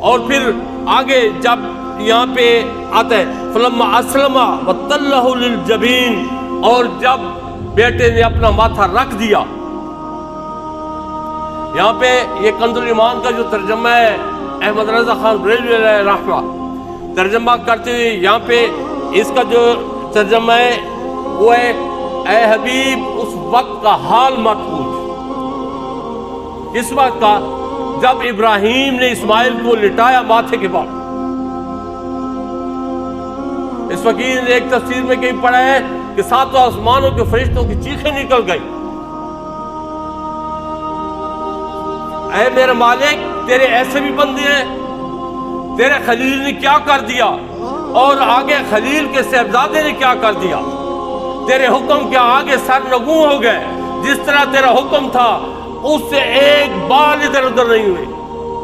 और फिर आगे जब यहाँ पे आता है फलम्मा अस्लमा वतल्लहु लिल जबीन, और जब बेटे ने अपना माथा रख दिया। यहाँ पे ये कंजुल ईमान का जो तर्जमा है अहमद रजा खान बरेलवी रहमा तर्जमा करते हुए, यहाँ पे इसका जो तर्जमा है वो है ए हबीब उस वक्त का हाल मत पूछ, इस वक्त का जब इब्राहिम ने इस्माइल को लिटाया माथे के बाद। इस फकीर ने एक तफसीर में कहीं पढ़ा है कि सातों आसमानों के फरिश्तों की चीखें निकल गई, ऐ मेरे मालिक तेरे ऐसे भी बंदे हैं, तेरे खलील ने क्या कर दिया, और आगे खलील के साहबजादे ने क्या कर दिया। तेरे हुक्म के आगे सरनगू हो गए, जिस तरह तेरा हुक्म था उससे एक बाल इधर उधर नहीं हुए।